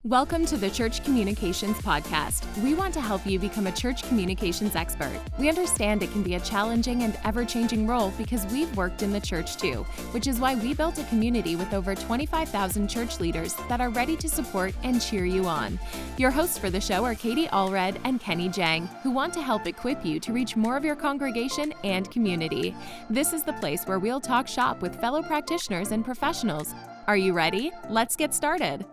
Welcome to the Church Communications Podcast. We want to help you become a church communications expert. We understand it can be a challenging and ever-changing role because we've worked in the church too, which is why we built a community with over 25,000 church leaders that are ready to support and cheer you on. Your hosts for the show are Allred and Jahng, who want to help equip you to reach more of your congregation and community. This is the place where we'll talk shop with fellow practitioners and professionals. Are you ready? Let's get started.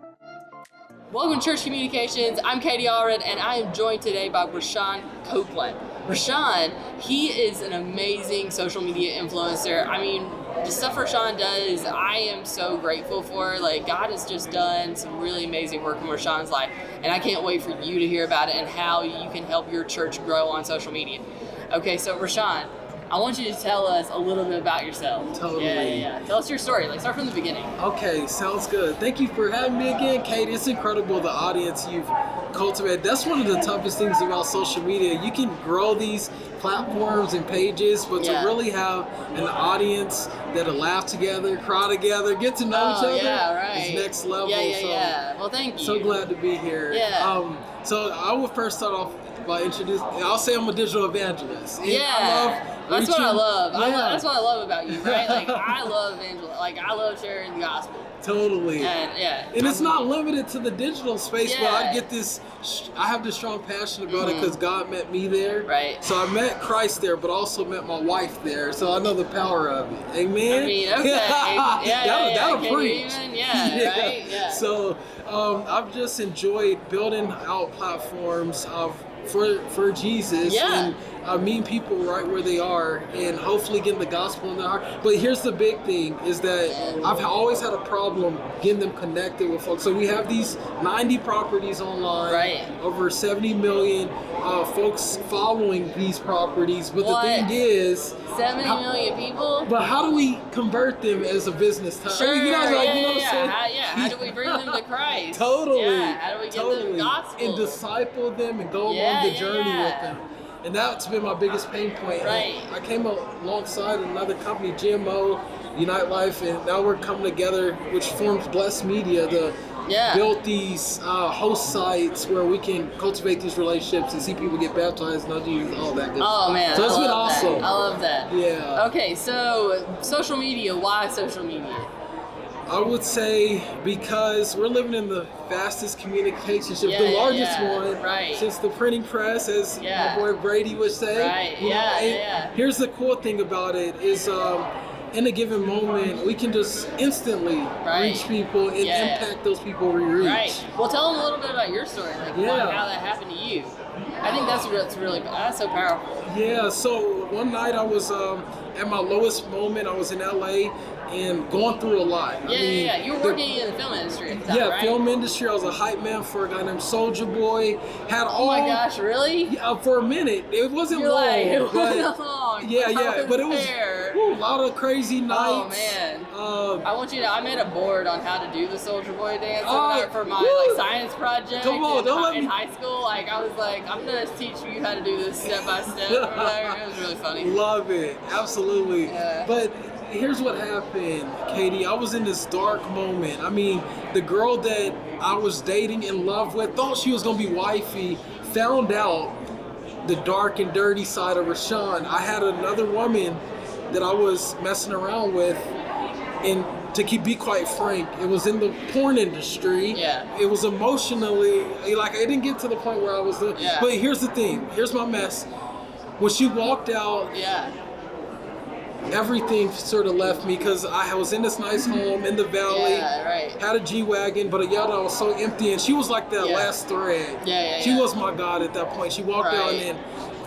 Welcome to Church Communications. I'm Allred, and I am joined today by Rashawn Copeland. Rashawn, he is an amazing social media influencer. I mean, the stuff Rashawn does, I am so grateful for. Like, God has just done some really amazing work in Rashawn's life, and I can't wait for you to hear about it and how you can help your church grow on social media. Okay, so Rashawn, I want you to tell us a little bit about yourself. Totally. Yeah. Tell us your story. Like, start from the beginning. Okay, sounds good. Thank you for having me again, Kate. It's incredible the audience you've cultivated. That's one of the toughest things about social media. You can grow these platforms and pages, but to really have an audience that'll laugh together, cry together, get to know each other is next level. Yeah. Well, thank you. So glad to be here. Yeah. So I will first start off by introducing, I'll say I'm a digital evangelist. And that's what I love. Yeah. That's what I love about you, right? Like, I love evangelism. Like, I love sharing the gospel. Totally. And it's not limited to the digital space, but I have this strong passion about it because God met me there. Right. So I met Christ there, but also met my wife there. So I know the power of it. Amen? I mean, okay. That'll preach. Right? Yeah. So I've just enjoyed building out platforms for Jesus and meeting people right where they are and hopefully getting the gospel in their heart. But here's the big thing is that I've always had a problem getting them connected with folks. So we have these 90 properties online, over 70 million folks following these properties. But the thing is, 70 million people? But how do we convert them as a business time? Sure, How do we bring them to Christ? Totally. Yeah, how do we get them the gospel? And disciple them and go along the journey with them. And that's been my biggest pain point. Right. I came alongside another company, GMO, Unite Life, and now we're coming together, which forms Blessed Media, to build these host sites where we can cultivate these relationships and see people get baptized, know Jesus, all that good stuff. Oh, man. So it's been awesome. I love that. Yeah. Okay, so social media, why social media? I would say because we're living in the fastest communication shift, the largest one since the printing press, as my boy Brady would say. Here's the cool thing about it is in a given moment, we can just instantly reach people and impact those people we reach. Right. Well, tell them a little bit about your story, like how that happened to you. I think that's so powerful. Yeah, so one night I was at my lowest moment. I was in LA and going through a lot. You were working in the film industry at the time, right? Film industry. I was a hype man for a guy named Soulja Boy. Oh my gosh, really? Yeah, for a minute. It wasn't long. It wasn't long. But it was a lot of crazy nights. Oh man. I made a board on how to do the Soulja Boy dance for my science project in high school. Like, I was like, I'm gonna teach you how to do this step by step. It was really funny. Love it. Absolutely. Yeah. But here's what happened, Katie. I was in this dark moment. I mean, the girl that I was dating in love with, thought she was going to be wifey, found out the dark and dirty side of Rashawn. I had another woman that I was messing around with, and to be quite frank, it was in the porn industry. Yeah. It was emotionally, like, it didn't get to the point where I was doing. But here's the thing. Here's my mess. When she walked out, everything sort of left me because I was in this nice home in the valley, had a G-Wagon, but I was so empty, and she was like that last thread. She was my God at that point. She walked out, and then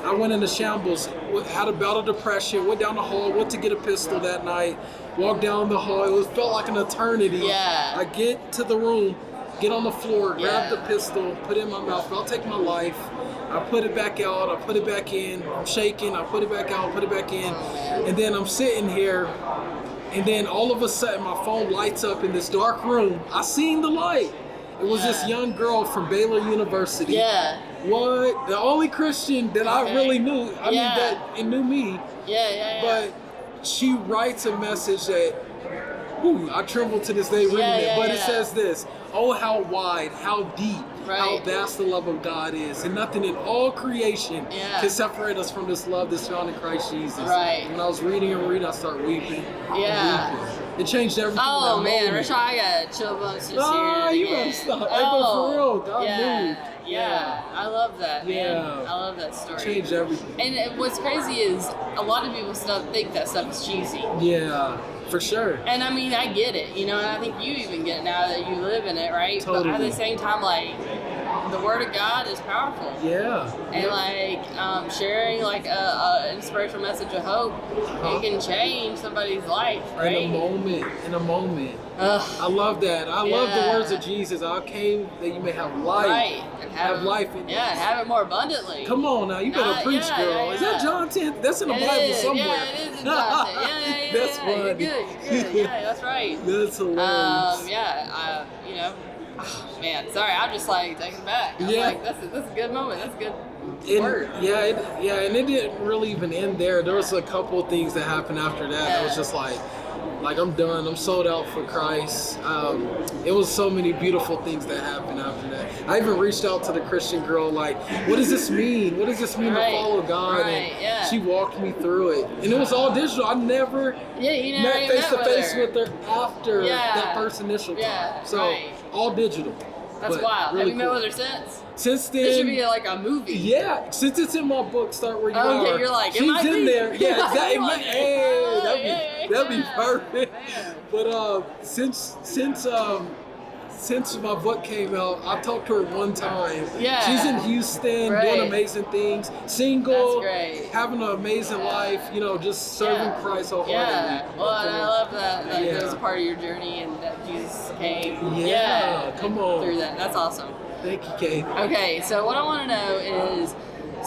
I went into shambles, had a bout of depression, went down the hall, went to get a pistol that night, walked down the hall. It felt like an eternity. I get to the room, get on the floor, grab the pistol, put it in my mouth, I'll take my life. I put it back out, I put it back in, I'm shaking, I put it back out, put it back in, and then I'm sitting here, and then all of a sudden my phone lights up in this dark room. I seen the light. It was this young girl from Baylor University. What? The only Christian that I really knew, that knew me. But she writes a message that, I tremble to this day reading it, but it says this: oh, how wide, how deep, how vast the love of God is. And nothing in all creation can separate us from this love that's found in Christ Jesus. Right. When I was reading, I started weeping. Yeah. It changed everything. Oh, man. Rashawn, I got chill bumps just here. You gotta stop. Hey, but for real, God moved. Yeah, I love that, man. Yeah. I love that story. Changed everything. And what's crazy is a lot of people still think that stuff is cheesy. Yeah, for sure. And I mean, I get it, and I think you even get it now that you live in it, right? Totally. But at the same time, like, the Word of God is powerful. Yeah. And sharing like a inspirational message of hope, it can change somebody's life, right? In a moment. I love that. I love the words of Jesus. I came that you may have life. Right. And have life in and have it more abundantly. Come on now, you better preach, girl. Is that John 10? That's in the Bible somewhere. Yeah, it is in John 10. Yeah. That's funny. You're good. Yeah, that's right. That's hilarious. Oh, man, sorry, I'm just like taken back. I'm like, that's a good moment. That's a good word. And it didn't really even end there. There was a couple of things that happened after that. It was just like I'm done. I'm sold out for Christ. It was so many beautiful things that happened after that. I even reached out to the Christian girl, like, what does this mean? What does this mean to follow God? And she walked me through it. And it was all digital. I never met face to face with her after that first initial time. So all digital. That's wild. Really Have you met with her since? Since then, it should be like a movie. Yeah, since it's in my book, Start Where You Are. Okay, you're like, she's in there. Yeah, exactly. Hey, that'd be perfect. Man. But since my book came out, I talked to her one time. Yeah. She's in Houston, doing amazing things. Single, having an amazing life, just serving Christ wholeheartedly. Yeah. Well, and I love that it was a part of your journey and that Jesus came. Yeah. Come on. Through that. That's awesome. Thank you, Kate. Okay, so what I want to know is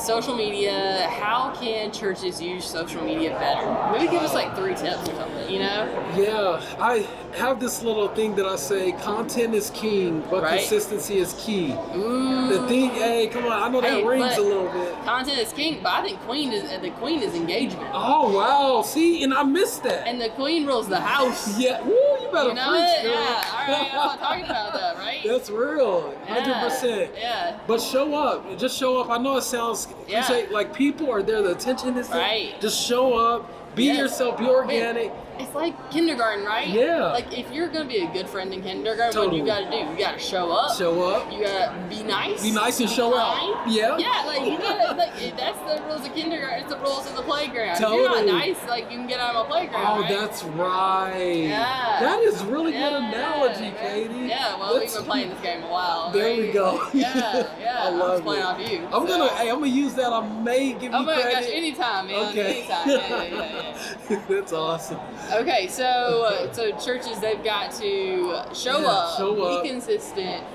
social media. How can churches use social media better? Maybe give us like 3 tips or something, Yeah, I have this little thing that I say, content is king, but consistency is key. Ooh. The thing, come on, I know that rings a little bit. Content is king, but I think the queen is engagement. Oh, wow. See, and I missed that. And the queen rules the house. Yeah. Ooh, you better preach, girl. Yeah, all right, I'm not talking about that, right? That's real, 100%. Yeah. But show up. Just show up. I know it sounds cliche, like people are there, the attention is there. Right. Just show up. Be yourself, be organic. It's like kindergarten, right? Yeah. Like if you're gonna be a good friend in kindergarten, what you gotta do? You gotta show up. Show up. You gotta be nice. Be nice and show out. Yeah. Yeah, like you gotta that's the rules of kindergarten. It's the rules of the playground. Totally. If you're not nice, like you can get out of a playground. Oh, right? that's right. Yeah. That is really good analogy, Katie. Yeah, well we've been playing this game a while. There we go. Yeah. I love it. Playing off you. I'm gonna use that. I may give you credit. Oh my gosh, anytime, man. Okay. Anytime. Yeah. That's awesome. Okay, so churches, they've got to show up,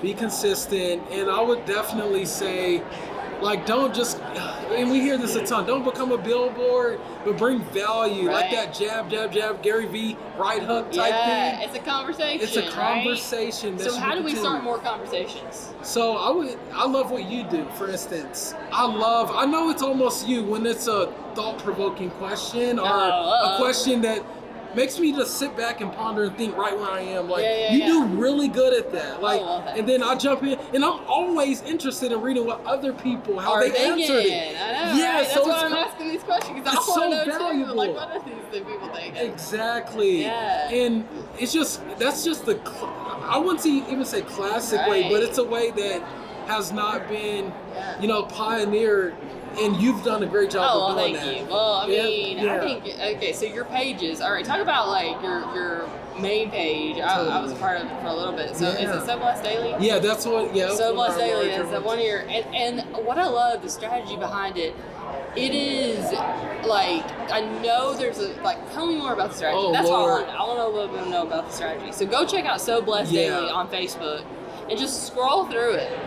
be consistent, and I would definitely say, like, don't just, and we hear this a ton, don't become a billboard, but bring value, like that jab, Gary V, right hook type thing. Yeah, it's a conversation. It's a conversation. So how do we start more conversations? So I love what you do, for instance. I know it's almost you when it's a thought-provoking question or a question that makes me just sit back and ponder and think right where I am. Like, you do really good at that. Like, and then I jump in, and I'm always interested in reading what other people, how they answered it. I know, right? That's why I'm asking these questions, because I want to know valuable. too. Like, what are these people thinking? Exactly. Yeah. And that's just the, I wouldn't even say classic way, but it's a way that has not been, pioneered. And you've done a great job of doing that. Thank you. Well, I mean, I think, okay, so your pages, all right, talk about like your main page. I was a part of it for a little bit. So is it So Blessed Daily? Yeah, that's what, So Blessed Daily is one of your, and what I love, the strategy behind it, it is like, I know there's tell me more about the strategy. Oh, that's Lord. all I want a little bit know about the strategy. So go check out So Blessed Daily on Facebook and just scroll through it.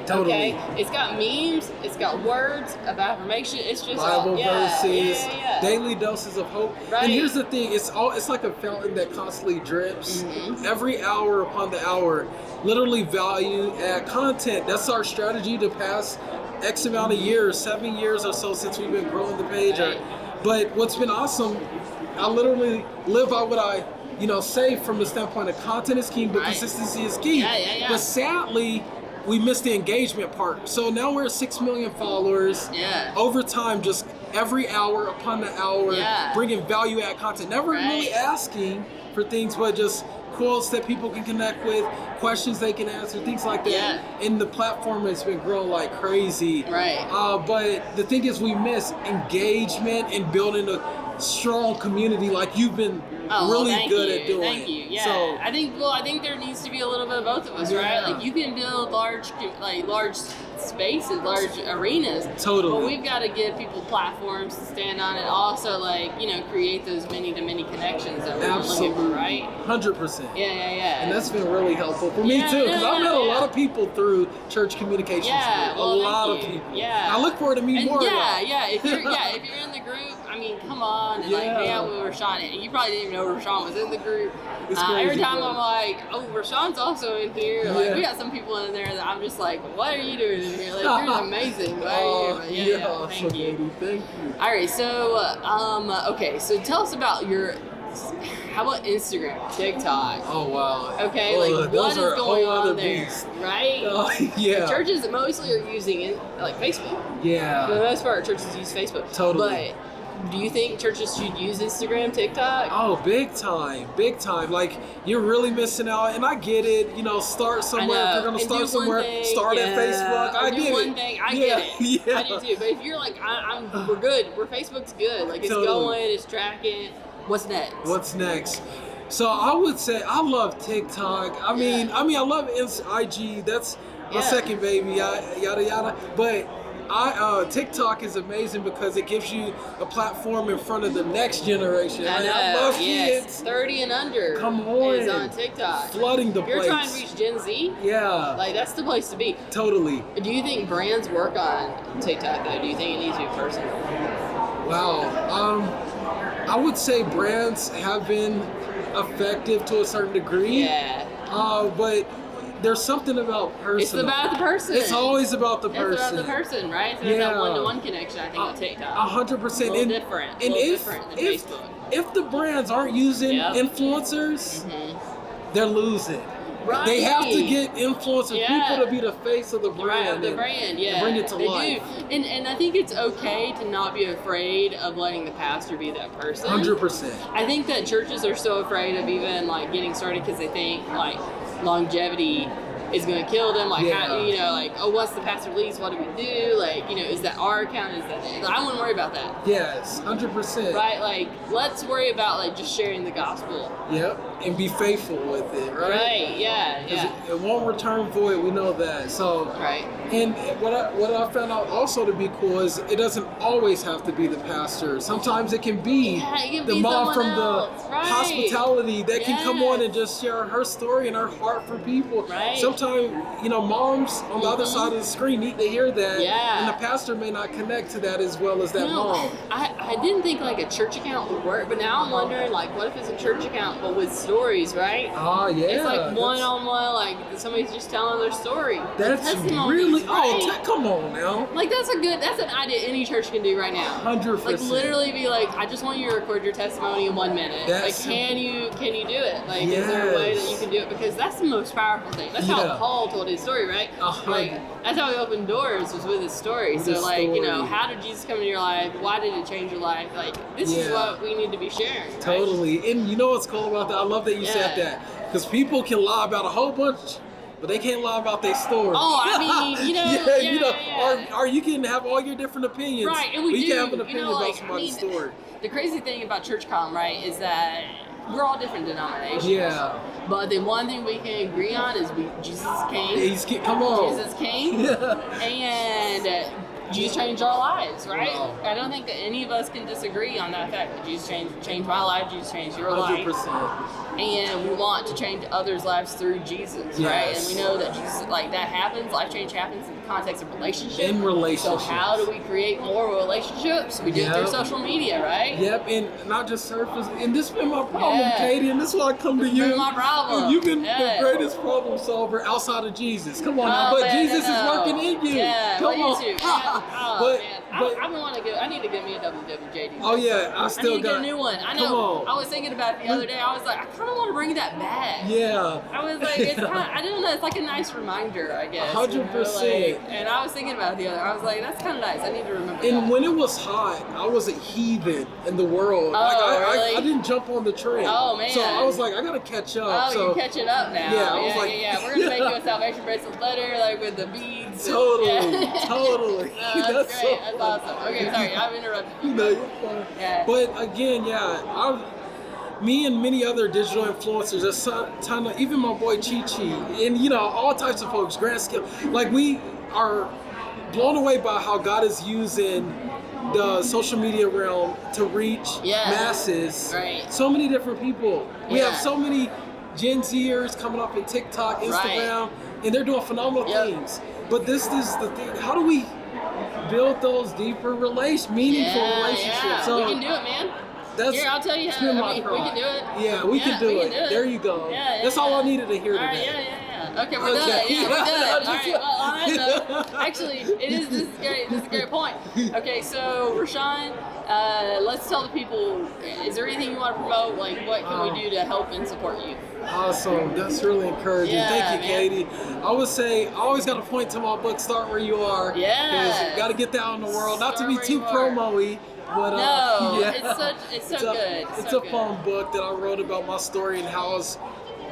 Totally. Okay, it's got memes, it's got words of affirmation, it's just Bible verses, daily doses of hope. Right. And here's the thing, it's like a fountain that constantly drips. Every hour upon the hour, literally value add content. That's our strategy to pass X amount of years, 7 years or so since we've been growing the page. But what's been awesome, I literally live by what I say from the standpoint of content is king, but consistency is key. Yeah. But sadly, we missed the engagement part. So now we're at 6 million followers. Yeah. Over time, just every hour upon the hour, bringing value-add content. Never really asking for things, but just quotes that people can connect with, questions they can answer, things like that. Yeah. And the platform has been growing like crazy. Right. But the thing is, we miss engagement and building a strong community like you've been really good at doing. Thank you. Yeah. So, I think there needs to be a little bit of both of us, right? Like you can build large spaces, large arenas. Totally. But we've got to give people platforms to stand on and also create those many-to-many connections that we're looking for, right? 100%. Yeah. And that's been really helpful for me too, because I've met a lot of people through church communications. Yeah. A lot of people. Yeah. I look forward to meeting more. Yeah. If you're in the group, I mean, come on and hang out with Rashawn. And you probably didn't even know Rashawn was in the group. It's crazy, every time I'm like, oh, Rashawn's also in here. Like we got some people in there that I'm just like, what are you doing in here? Like you're amazing. Why are you here? But thank you. Thank you. All right, so okay, so tell us about how about Instagram, TikTok? Oh wow. Okay, what is going on there, right? Yeah. Churches mostly are using it, like Facebook. Yeah. For the most part, churches use Facebook. Totally. But do you think churches should use Instagram, TikTok? Oh, big time. Like, you're really missing out. And I get it. Start somewhere. If you're going to start somewhere, start at Facebook. I get it. I get it. Yeah. I do too. But if you're like, we're good. Facebook's good. Like, it's going, it's tracking. What's next? So I would say I love TikTok. I mean, I love IG. That's my second baby. Yada yada. But TikTok is amazing because it gives you a platform in front of the next generation. I love kids. 30 and under. Come on. Is on TikTok. Flooding the place. You're trying to reach Gen Z? Yeah. Like, that's the place to be. Totally. Do you think brands work on TikTok, though? Do you think it needs to be personal? Wow. I would say brands have been effective to a certain degree. Yeah. But there's something about personal. It's about the person. It's always about the person. It's about the person, right? So there's that one-to-one connection, I think, with TikTok. 100%. A little different than Facebook. If the brands aren't using influencers, they're losing. Right. They have to get influencers, people to be the face of the brand. The brand, yeah. And bring it to life. Do. And I think it's okay to not be afraid of letting the pastor be that person. 100%. I think that churches are so afraid of even getting started because they think longevity is going to kill them. Once the pastor leaves, what do we do? Is that our account? Is that I wouldn't worry about that. Yes, 100%. Right? Let's worry about just sharing the gospel. Yep, and be faithful with it, right? Right, yeah. It won't return void, we know that. So, right. And what I found out also to be cool is it doesn't always have to be the pastor. Sometimes it can be the mom from the hospitality that can come on and just share her story and her heart for people. Right. Sometimes, moms on the other side of the screen need to hear that. Yeah. And the pastor may not connect to that as well as that mom. I didn't think a church account would work, but now I'm wondering what if it's a church account but with stories, right? Oh, yeah. It's one-on-one, somebody's just telling their story. That's really, come on now. That's an idea any church can do right now. 100%. Literally be I just want you to record your testimony in 1 minute. Can you do it? Is there a way that you can do it? Because that's the most powerful thing. That's how Paul told his story, right? That's how he opened doors, was with his story. How did Jesus come into your life? Why did it change your life? This is what we need to be sharing. Right? Totally. And you know what's cool about that? I love that you said that. Because people can lie about a whole bunch, but they can't lie about their story. Oh, Or you can have all your different opinions. Right, and we can have an opinion about somebody's story. The crazy thing about church comm, right, is that we're all different denominations. Yeah. But the one thing we can agree on is Jesus came. Come on. Jesus came. Yeah. And Jesus changed our lives, right? Wow. I don't think that any of us can disagree on that fact that Jesus changed my life, Jesus changed your 100%. life. And we want to change others' lives through Jesus, right? And we know that Jesus, that happens, life change happens in the context of relationship. In relationships. So how do we create more relationships? We do it through social media, right? Yep, and not just surface. And this has been my problem, Katie, and this is why I come to you. This has been my problem. You've been the greatest problem solver outside of Jesus. Come on now, but Jesus is working in you. Yeah, come YouTube. I need to get me a WWJD. Oh yeah, I need to get a new one. I know. I was thinking about it the other day. I was like, I kind of want to bring that back. Yeah. I was like, it's kind of, I don't know. It's like a nice reminder, I guess. 100%. And I was thinking about it the other. I was like, that's kind of nice. I need to remember. And when it was hot, I was a heathen in the world. Really? I didn't jump on the train. Oh man. So I was like, I gotta catch up. Oh, you're catching up now. Yeah. I was like, We're gonna make you a salvation bracelet letter, like with the beads. Totally. That's great. That's awesome. Okay, sorry, I've interrupted you. No, you're fine. Yeah. But again, me and many other digital influencers, there's a ton of, even my boy Chi Chi, and all types of folks, Grant Skill, like we are blown away by how God is using the social media realm to reach masses. Right. So many different people. We have so many Gen Zers coming up in TikTok, Instagram, and they're doing phenomenal things. But this is the thing. How do we build those deeper meaningful relationships? Yeah. So we can do it, man. Here, I'll tell you how. We can do it. Yeah, we can do it. There you go. That's all I needed to hear today. Okay, we're done. Yeah, we're done. All right. Well, on that note, actually, this is great. This is a great point. Okay, so Rashawn, let's tell the people. Is there anything you want to promote? Like, what can we do to help and support you? Awesome. That's really encouraging. Thank you, Katie. I would say I always got to point to my book, Start Where You Are. Yeah. Because you got to get that out in the world. Not to be too promo-y. But, it's so good. It's a fun book that I wrote about my story and how I was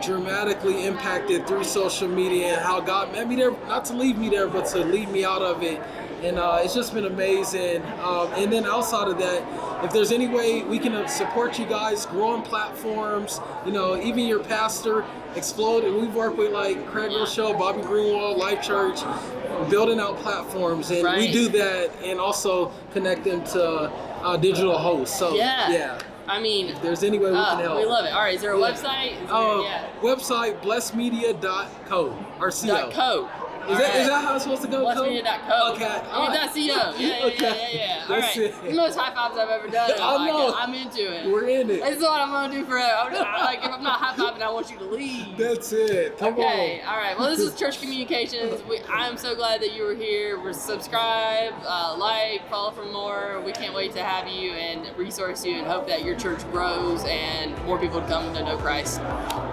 dramatically impacted through social media and how God met me there, not to leave me there, but to lead me out of it. And it's just been amazing. And then outside of that, if there's any way we can support you guys, growing platforms, even your pastor, Explode. We've worked with like Craig Rochelle, Bobby Greenwald, Life Church, building out platforms. And we do that and also connect them to digital hosts. So, I mean, if there's any way we can help. We love it. All right, is there a website? Website, blessedmedia.co or co. .co. Is that how it's supposed to go? Blessedmedia.co. Okay. .co. Yeah. All right. it. The most high fives I've ever done. I know. I'm into it. We're in it. This is what I'm gonna do forever. If I'm not high fiving, I want you to leave. That's it. Come on. All right. Well, this is Church Communications. I'm so glad that you were here. Subscribe, like, follow for more. We can't wait to have you and resource you and hope that your church grows and more people come to know Christ.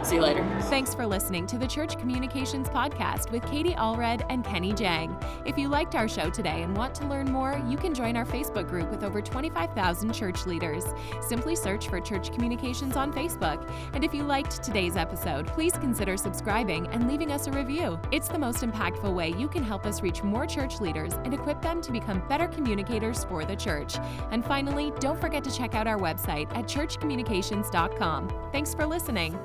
See you later. Thanks for listening to the Church Communications Podcast with Katie Allred and Kenny Jahng. If you liked our show today and want to learn more, you can join our Facebook group with over 25,000 church leaders. Simply search for Church Communications on Facebook. And if you liked today's episode, please consider subscribing and leaving us a review. It's the most impactful way you can help us reach more church leaders and equip them to become better communicators for the church. And finally, don't forget to check out our website at churchcommunications.com. Thanks for listening.